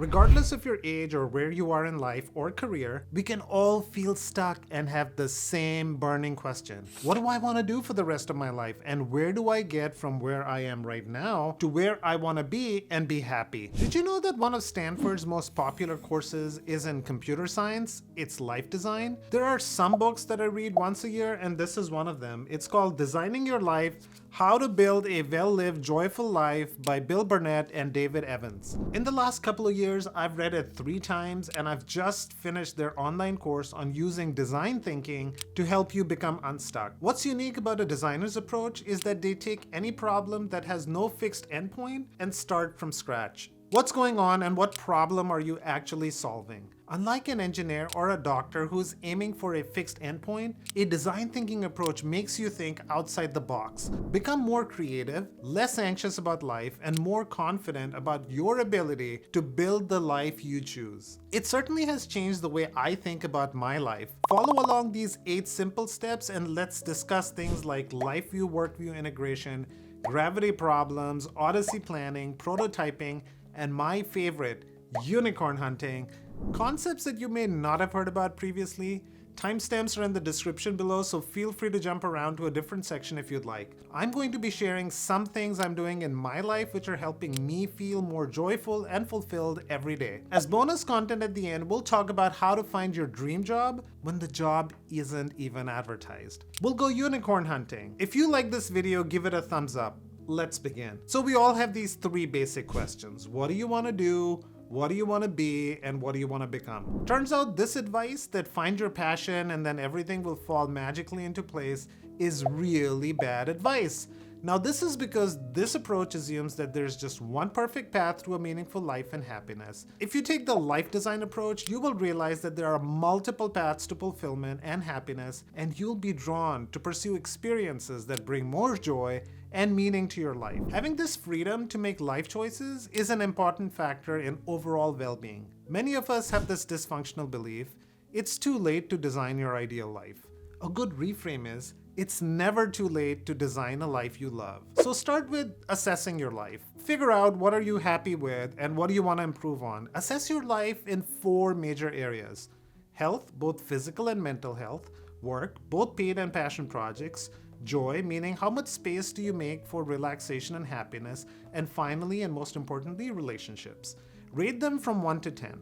Regardless of your age or where you are in life or career, we can all feel stuck and have the same burning question. What do I want to do for the rest of my life? And where do I get from where I am right now to where I want to be and be happy? Did you know that one of Stanford's most popular courses is in computer science? It's life design. There are some books that I read once a year, and this is one of them. It's called Designing Your Life: How to Build a Well-Lived, Joyful Life by Bill Burnett and David Evans. In the last couple of years, I've read it 3 times, and I've just finished their online course on using design thinking to help you become unstuck. What's unique about a designer's approach is that they take any problem that has no fixed endpoint and start from scratch. What's going on and what problem are you actually solving? Unlike an engineer or a doctor who's aiming for a fixed endpoint, a design thinking approach makes you think outside the box, become more creative, less anxious about life, and more confident about your ability to build the life you choose. It certainly has changed the way I think about my life. Follow along these 8 simple steps and let's discuss things like life view, work view integration, gravity problems, ODYSSEY planning, prototyping, and my favorite, unicorn hunting, concepts that you may not have heard about previously. Timestamps are in the description below, so feel free to jump around to a different section if you'd like. I'm going to be sharing some things I'm doing in my life which are helping me feel more joyful and fulfilled every day. As bonus content at the end, we'll talk about how to find your dream job when the job isn't even advertised. We'll go unicorn hunting. If you like this video, give it a thumbs up. Let's begin. So we all have these 3 basic questions. What do you want to do? What do you want to be? And what do you want to become? Turns out this advice that find your passion and then everything will fall magically into place is really bad advice. Now this is because this approach assumes that there's just one perfect path to a meaningful life and happiness. If you take the life design approach, you will realize that there are multiple paths to fulfillment and happiness, and you'll be drawn to pursue experiences that bring more joy and meaning to your life. Having this freedom to make life choices is an important factor in overall well-being. Many of us have this dysfunctional belief: it's too late to design your ideal life. A good reframe is, it's never too late to design a life you love. So start with assessing your life. Figure out what are you happy with and what do you want to improve on. Assess your life in 4 major areas: health, both physical and mental health; work, both paid and passion projects; joy, meaning how much space do you make for relaxation and happiness; and finally, and most importantly, relationships. Rate them from 1 to 10.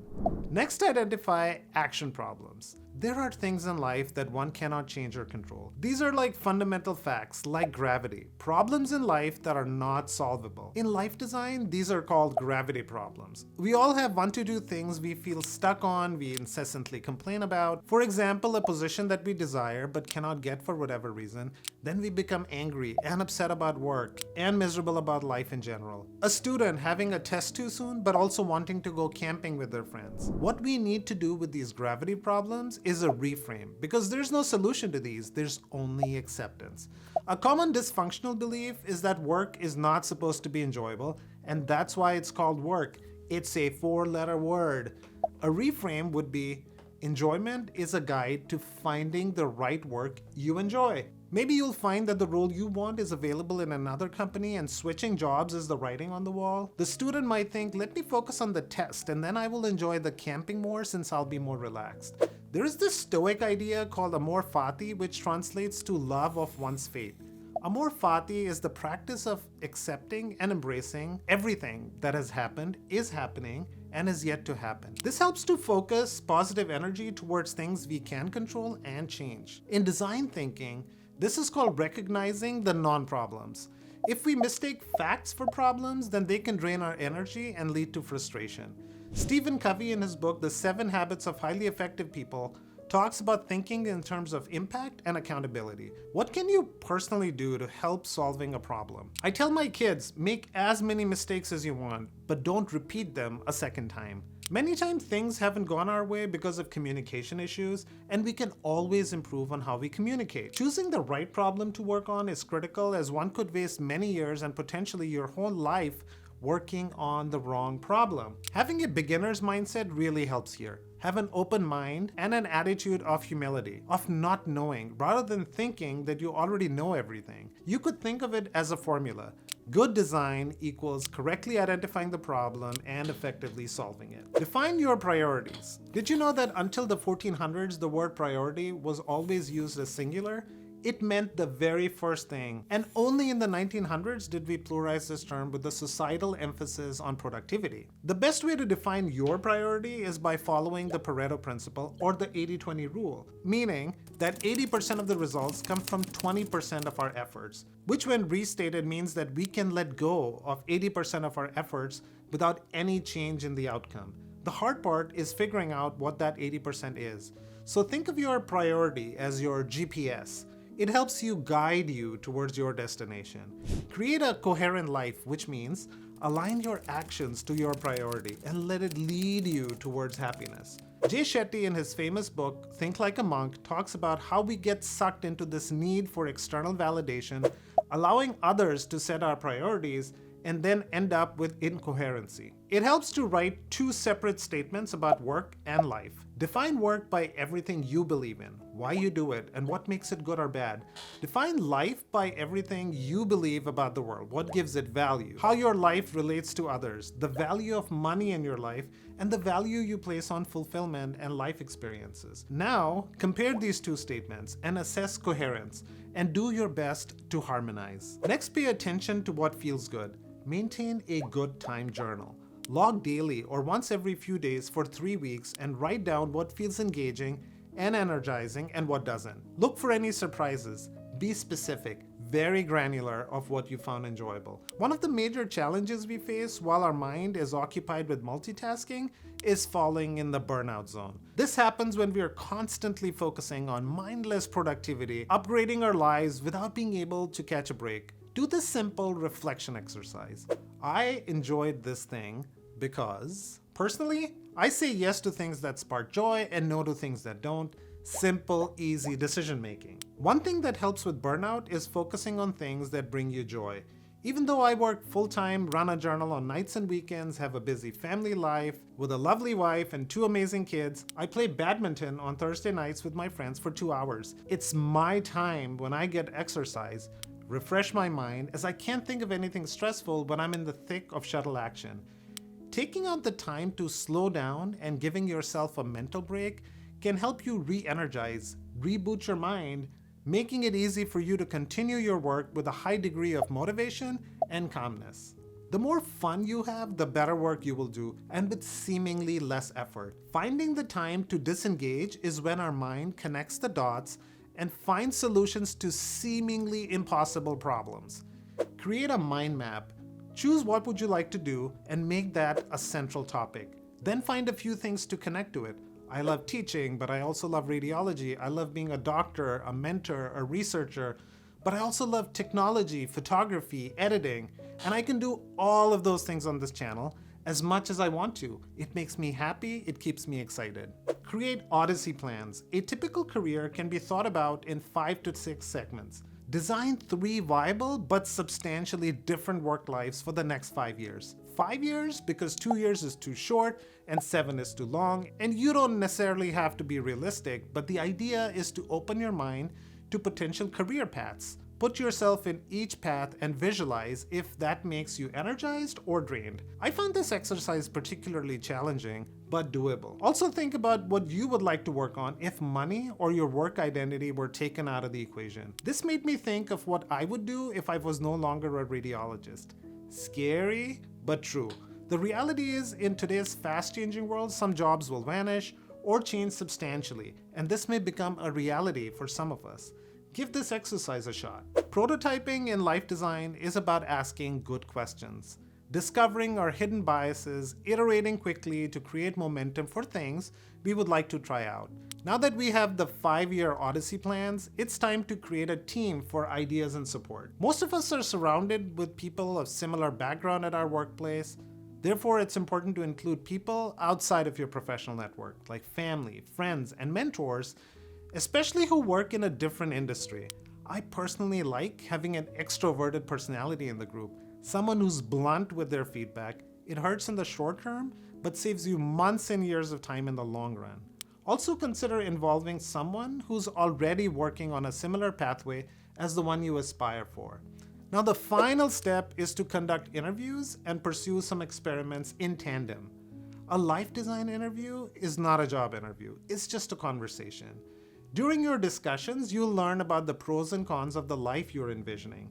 Next, identify action problems. There are things in life that one cannot change or control. These are like fundamental facts, like gravity. Problems in life that are not solvable. In life design, these are called gravity problems. We all have 1 to 2 things we feel stuck on, we incessantly complain about. For example, a position that we desire but cannot get for whatever reason. Then we become angry and upset about work and miserable about life in general. A student having a test too soon but also wanting to go camping with their friends. What we need to do with these gravity problems is a reframe, because there's no solution to these, there's only acceptance. A common dysfunctional belief is that work is not supposed to be enjoyable, and that's why it's called work. It's a 4-letter word. A reframe would be, enjoyment is a guide to finding the right work you enjoy. Maybe you'll find that the role you want is available in another company and switching jobs is the writing on the wall. The student might think, let me focus on the test and then I will enjoy the camping more since I'll be more relaxed. There is this Stoic idea called amor fati, which translates to love of one's fate. Amor fati is the practice of accepting and embracing everything that has happened, is happening, and is yet to happen. This helps to focus positive energy towards things we can control and change. In design thinking, this is called recognizing the non-problems. If we mistake facts for problems, then they can drain our energy and lead to frustration. Stephen Covey, in his book, The 7 Habits of Highly Effective People, talks about thinking in terms of impact and accountability. What can you personally do to help solving a problem? I tell my kids, make as many mistakes as you want, but don't repeat them a second time. Many times things haven't gone our way because of communication issues, and we can always improve on how we communicate. Choosing the right problem to work on is critical, as one could waste many years and potentially your whole life working on the wrong problem. Having a beginner's mindset really helps here. Have an open mind and an attitude of humility, of not knowing, rather than thinking that you already know everything. You could think of it as a formula. Good design equals correctly identifying the problem and effectively solving it. Define your priorities. Did you know that until the 1400s, the word priority was always used as singular? It meant the very first thing, and only in the 1900s did we pluralize this term with the societal emphasis on productivity. The best way to define your priority is by following the Pareto principle or the 80-20 rule, meaning that 80% of the results come from 20% of our efforts, which when restated means that we can let go of 80% of our efforts without any change in the outcome. The hard part is figuring out what that 80% is. So think of your priority as your GPS. It helps you guide you towards your destination. Create a coherent life, which means align your actions to your priority and let it lead you towards happiness. Jay Shetty, in his famous book, Think Like a Monk, talks about how we get sucked into this need for external validation, allowing others to set our priorities, and then end up with incoherency. It helps to write two separate statements about work and life. Define work by everything you believe in, why you do it, and what makes it good or bad. Define life by everything you believe about the world, what gives it value, how your life relates to others, the value of money in your life, and the value you place on fulfillment and life experiences. Now, compare these two statements and assess coherence, and do your best to harmonize. Next, pay attention to what feels good. Maintain a good time journal. Log daily or once every few days for 3 weeks and write down what feels engaging and energizing and what doesn't. Look for any surprises. Be specific, very granular of what you found enjoyable. One of the major challenges we face while our mind is occupied with multitasking is falling in the burnout zone. This happens when we are constantly focusing on mindless productivity, upgrading our lives without being able to catch a break. Do this simple reflection exercise. I enjoyed this thing because, personally, I say yes to things that spark joy and no to things that don't. Simple, easy decision making. One thing that helps with burnout is focusing on things that bring you joy. Even though I work full-time, run a journal on nights and weekends, have a busy family life with a lovely wife and 2 amazing kids, I play badminton on Thursday nights with my friends for 2 hours. It's my time when I get exercise, refresh my mind, as I can't think of anything stressful when I'm in the thick of shuttle action. Taking out the time to slow down and giving yourself a mental break can help you re-energize, reboot your mind, making it easy for you to continue your work with a high degree of motivation and calmness. The more fun you have, the better work you will do, and with seemingly less effort. Finding the time to disengage is when our mind connects the dots and finds solutions to seemingly impossible problems. Create a mind map. Choose what would you like to do and make that a central topic. Then find a few things to connect to it. I love teaching, but I also love radiology. I love being a doctor, a mentor, a researcher, but I also love technology, photography, editing, and I can do all of those things on this channel as much as I want to. It makes me happy, it keeps me excited. Create Odyssey plans. A typical career can be thought about in 5 to 6 segments. Design 3 viable but substantially different work lives for the next 5 years. 5 years because 2 years is too short and 7 is too long, and you don't necessarily have to be realistic, but the idea is to open your mind to potential career paths. Put yourself in each path and visualize if that makes you energized or drained. I found this exercise particularly challenging, but doable. Also think about what you would like to work on if money or your work identity were taken out of the equation. This made me think of what I would do if I was no longer a radiologist. Scary, but true. The reality is, in today's fast-changing world, some jobs will vanish or change substantially, and this may become a reality for some of us. Give this exercise a shot. Prototyping in life design is about asking good questions, discovering our hidden biases, iterating quickly to create momentum for things we would like to try out. Now that we have the 5-year Odyssey plans, it's time to create a team for ideas and support. Most of us are surrounded with people of similar background at our workplace. Therefore, it's important to include people outside of your professional network, like family, friends, and mentors, especially who work in a different industry. I personally like having an extroverted personality in the group, someone who's blunt with their feedback. It hurts in the short term, but saves you months and years of time in the long run. Also consider involving someone who's already working on a similar pathway as the one you aspire for. Now, the final step is to conduct interviews and pursue some experiments in tandem. A life design interview is not a job interview, it's just a conversation. During your discussions, you'll learn about the pros and cons of the life you're envisioning.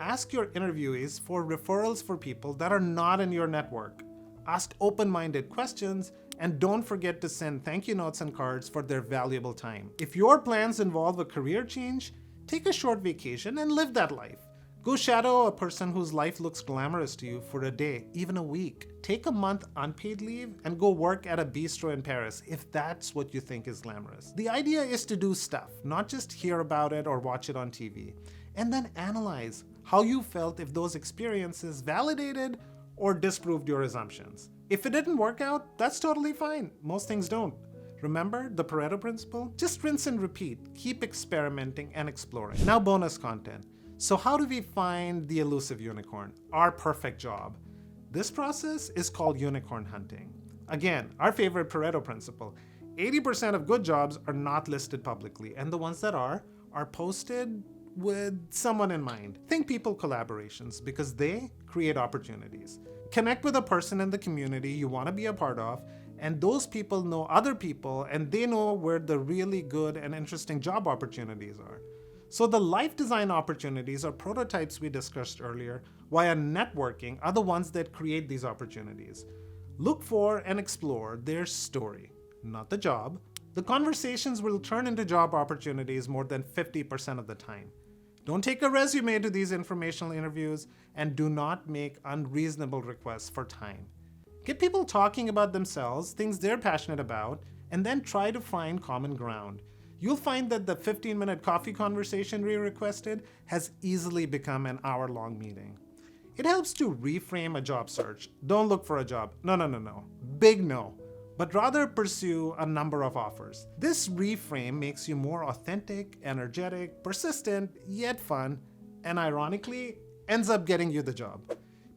Ask your interviewees for referrals for people that are not in your network. Ask open-minded questions, and don't forget to send thank you notes and cards for their valuable time. If your plans involve a career change, take a short vacation and live that life. Go shadow a person whose life looks glamorous to you for a day, even a week. Take a month unpaid leave and go work at a bistro in Paris if that's what you think is glamorous. The idea is to do stuff, not just hear about it or watch it on TV, and then analyze how you felt if those experiences validated or disproved your assumptions. If it didn't work out, that's totally fine. Most things don't. Remember the Pareto principle? Just rinse and repeat. Keep experimenting and exploring. Now, bonus content. So how do we find the elusive unicorn, our perfect job? This process is called unicorn hunting. Again, our favorite Pareto principle. 80% of good jobs are not listed publicly, and the ones that are posted with someone in mind. Think people collaborations because they create opportunities. Connect with a person in the community you want to be a part of, and those people know other people and they know where the really good and interesting job opportunities are. So the life design opportunities or prototypes we discussed earlier via networking are the ones that create these opportunities. Look for and explore their story, not the job. The conversations will turn into job opportunities more than 50% of the time. Don't take a resume to these informational interviews, and do not make unreasonable requests for time. Get people talking about themselves, things they're passionate about, and then try to find common ground. You'll find that the 15-minute coffee conversation we requested has easily become an hour-long meeting. It helps to reframe a job search. Don't look for a job. No. Big no. But rather pursue a number of offers. This reframe makes you more authentic, energetic, persistent, yet fun, and ironically, ends up getting you the job.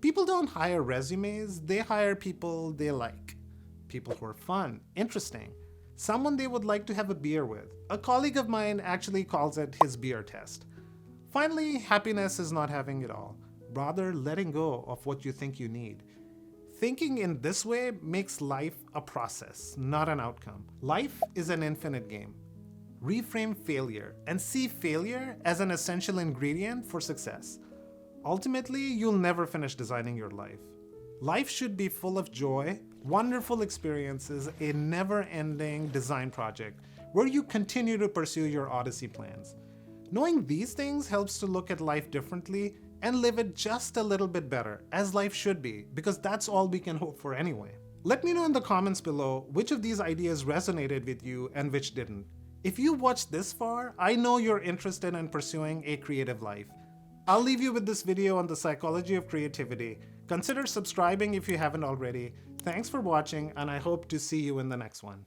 People don't hire resumes, they hire people they like. People who are fun, interesting, someone they would like to have a beer with. A colleague of mine actually calls it his beer test. Finally, happiness is not having it all, rather letting go of what you think you need. Thinking in this way makes life a process, not an outcome. Life is an infinite game. Reframe failure and see failure as an essential ingredient for success. Ultimately, you'll never finish designing your life. Life should be full of joy, wonderful experiences, a never-ending design project where you continue to pursue your Odyssey plans. Knowing these things helps to look at life differently and live it just a little bit better, as life should be, because that's all we can hope for anyway. Let me know in the comments below which of these ideas resonated with you and which didn't. If you watched this far, I know you're interested in pursuing a creative life. I'll leave you with this video on the psychology of creativity. Consider subscribing if you haven't already. Thanks for watching, and I hope to see you in the next one.